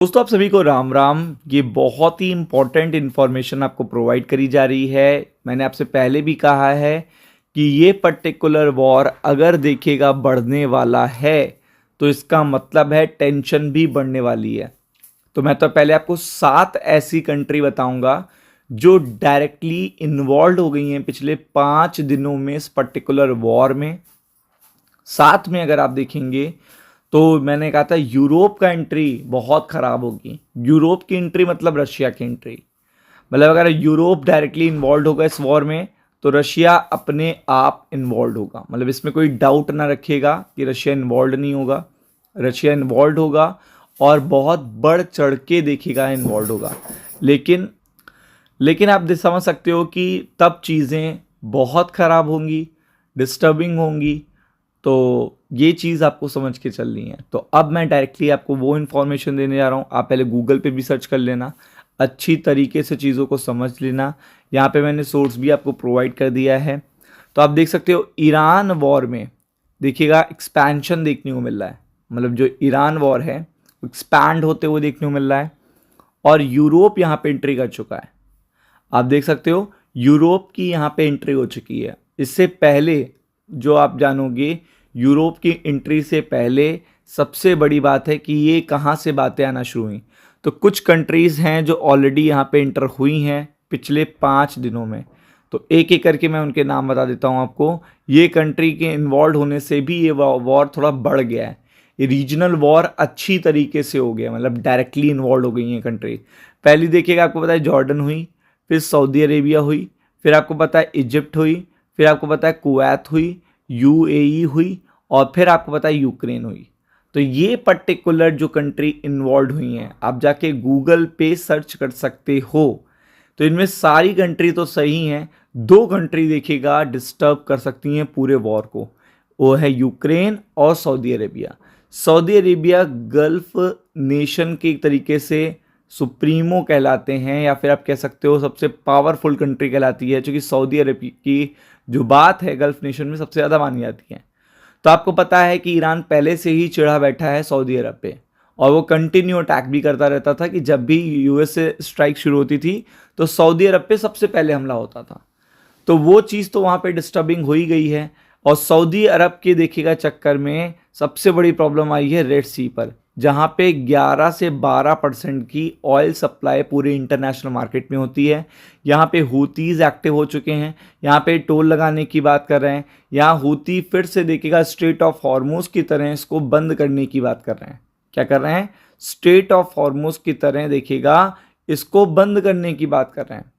दोस्तों आप सभी को राम राम। ये बहुत ही इम्पोर्टेंट इन्फॉर्मेशन आपको प्रोवाइड करी जा रही है। मैंने आपसे पहले भी कहा है कि ये पर्टिकुलर वॉर अगर देखिएगा बढ़ने वाला है तो इसका मतलब है टेंशन भी बढ़ने वाली है। तो मैं तो पहले आपको 7 ऐसी कंट्री बताऊंगा जो डायरेक्टली इन्वॉल्व हो गई हैं पिछले 5 दिनों में इस पर्टिकुलर वॉर में। साथ में अगर आप देखेंगे तो मैंने कहा था यूरोप का एंट्री बहुत खराब होगी। यूरोप की एंट्री मतलब रशिया की एंट्री, मतलब अगर यूरोप डायरेक्टली इन्वॉल्व होगा इस वॉर में तो रशिया अपने आप इन्वॉल्व होगा। मतलब इसमें कोई डाउट ना रखिएगा कि रशिया इन्वॉल्व नहीं होगा। रशिया इन्वॉल्व होगा और बहुत बढ़ चढ़ के देखिएगा इन्वॉल्व होगा। लेकिन लेकिन आप समझ सकते हो कि तब चीज़ें बहुत ख़राब होंगी, डिस्टर्बिंग होंगी। तो ये चीज़ आपको समझ के चलनी है। तो अब मैं डायरेक्टली आपको वो इन्फॉर्मेशन देने जा रहा हूँ। आप पहले गूगल पे भी सर्च कर लेना, अच्छी तरीके से चीज़ों को समझ लेना। यहाँ पे मैंने सोर्स भी आपको प्रोवाइड कर दिया है। तो आप देख सकते हो ईरान वॉर में देखिएगा एक्सपेंशन देखने को मिल रहा है। मतलब जो ईरान वॉर है एक्सपैंड होते हुए देखने को मिल रहा है और यूरोप यहाँ पे एंट्री कर चुका है। आप देख सकते हो यूरोप की यहाँ पे एंट्री हो चुकी है। इससे पहले जो आप जानोगे यूरोप की एंट्री से पहले सबसे बड़ी बात है कि ये कहाँ से बातें आना शुरू हुई। तो कुछ कंट्रीज़ हैं जो ऑलरेडी यहाँ पे एंटर हुई हैं पिछले 5 दिनों में। तो एक एक करके मैं उनके नाम बता देता हूँ आपको। ये कंट्री के इन्वॉल्व होने से भी ये वॉर थोड़ा बढ़ गया है। ये रीजनल वॉर अच्छी तरीके से हो गया, मतलब डायरेक्टली इन्वॉल्व हो गई हैं कंट्री। पहली देखिएगा आपको पता है जॉर्डन हुई, फिर सऊदी अरेबिया हुई, फिर आपको पता है इजिप्ट हुई, फिर आपको पता है कुवैत हुई, यूएई हुई और फिर आपको पता है यूक्रेन हुई। तो ये पर्टिकुलर जो कंट्री इन्वॉल्व हुई हैं आप जाके गूगल पे सर्च कर सकते हो। तो इनमें सारी कंट्री तो सही हैं, 2 कंट्री देखिएगा डिस्टर्ब कर सकती हैं पूरे वॉर को, वो है यूक्रेन और Saudi Arabia. Saudi Arabia gulf nation के तरीके से सुप्रीमो कहलाते हैं, या फिर आप कह सकते हो सबसे पावरफुल कंट्री कहलाती है, क्योंकि सऊदी अरब की जो बात है गल्फ नेशन में सबसे ज़्यादा मानी जाती है। तो आपको पता है कि ईरान पहले से ही चिढ़ा बैठा है सऊदी अरब पे और वो कंटिन्यू अटैक भी करता रहता था कि जब भी यूएस से स्ट्राइक शुरू होती थी तो सऊदी अरब पे सबसे पहले हमला होता था। तो वो चीज़ तो वहाँ पे डिस्टर्बिंग हो ही गई है। और सऊदी अरब के देखिएगा चक्कर में सबसे बड़ी प्रॉब्लम आई है रेड सी पर, जहाँ पे 11 से 12% की ऑयल सप्लाई पूरे इंटरनेशनल मार्केट में होती है। यहाँ पे हूतीज़ एक्टिव हो चुके हैं, यहाँ पे टोल लगाने की बात कर रहे हैं। यहाँ हूती फिर से देखिएगा स्ट्रेट ऑफ हॉर्मुज़ की तरह इसको बंद करने की बात कर रहे हैं। क्या कर रहे हैं? स्ट्रेट ऑफ हॉर्मुज़ की तरह देखिएगा इसको बंद करने की बात कर रहे हैं।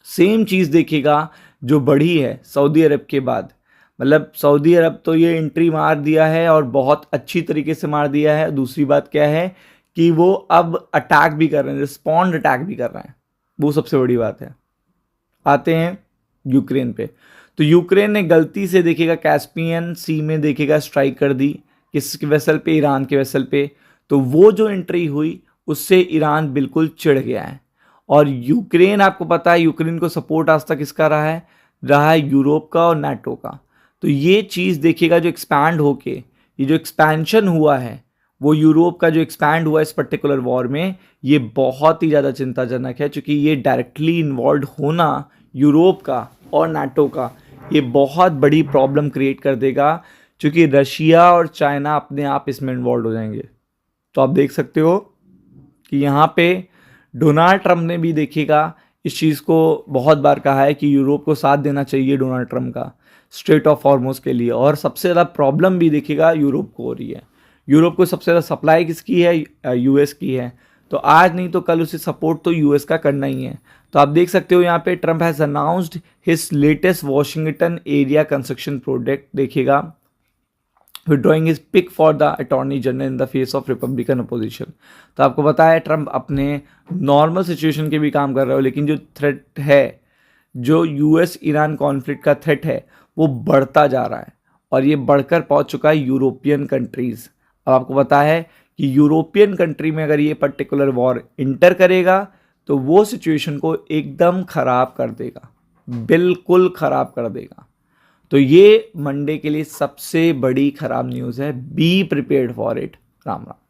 सेम चीज़ देखिएगा जो बढ़ी है सऊदी अरब के बाद, मतलब सऊदी अरब तो ये एंट्री मार दिया है और बहुत अच्छी तरीके से मार दिया है। दूसरी बात क्या है कि वो अब अटैक भी कर रहे हैं, रिस्पॉन्ड अटैक भी कर रहे हैं, वो सबसे बड़ी बात है। आते हैं यूक्रेन पे। तो यूक्रेन ने गलती से देखिएगा कैस्पियन सी में देखिएगा स्ट्राइक कर दी, किस वेसल पे? ईरान के वेसल पे। तो वो जो एंट्री हुई उससे ईरान बिल्कुल चिढ़ गया है। और यूक्रेन आपको पता है यूक्रेन को सपोर्ट आज तक किसका रहा है यूरोप का और नाटो का। तो ये चीज़ देखिएगा जो एक्सपैंड होके ये जो एक्सपेंशन हुआ है वो यूरोप का जो एक्सपैंड हुआ इस पर्टिकुलर वॉर में, ये बहुत ही ज़्यादा चिंताजनक है, क्योंकि ये डायरेक्टली इन्वॉल्व होना यूरोप का और नाटो का ये बहुत बड़ी प्रॉब्लम क्रिएट कर देगा, क्योंकि रशिया और चाइना अपने आप इसमें इन्वॉल्व हो जाएंगे। तो आप देख सकते हो कि यहाँ पे डोनाल्ड ट्रंप ने भी देखिएगा इस चीज़ को बहुत बार कहा है कि यूरोप को साथ देना चाहिए डोनाल्ड ट्रंप का स्ट्रेट ऑफ हॉर्मुज़ के लिए। और सबसे ज़्यादा प्रॉब्लम भी देखिएगा यूरोप को हो रही है। यूरोप को सबसे ज़्यादा सप्लाई किसकी है? यूएस की है। तो आज नहीं तो कल उसे सपोर्ट तो यूएस का करना ही है। तो आप देख सकते हो यहाँ पे Trump has announced his latest Washington area construction project देखिएगा, withdrawing his pick for the attorney general in the face of Republican opposition. तो आपको पता है ट्रंप अपने नॉर्मल सिचुएशन के भी काम कर रहे हो, लेकिन जो थ्रेट है, जो यूएस ईरान कॉन्फ्लिक्ट का थ्रेट है, वो बढ़ता जा रहा है और ये बढ़कर पहुंच चुका है यूरोपियन कंट्रीज़। अब आपको पता है कि यूरोपियन कंट्री में अगर ये पर्टिकुलर वॉर इंटर करेगा तो वो सिचुएशन को एकदम ख़राब कर देगा, बिल्कुल ख़राब कर देगा। तो ये मंडे के लिए सबसे बड़ी ख़राब न्यूज़ है। Be prepared for it. Ram Ram.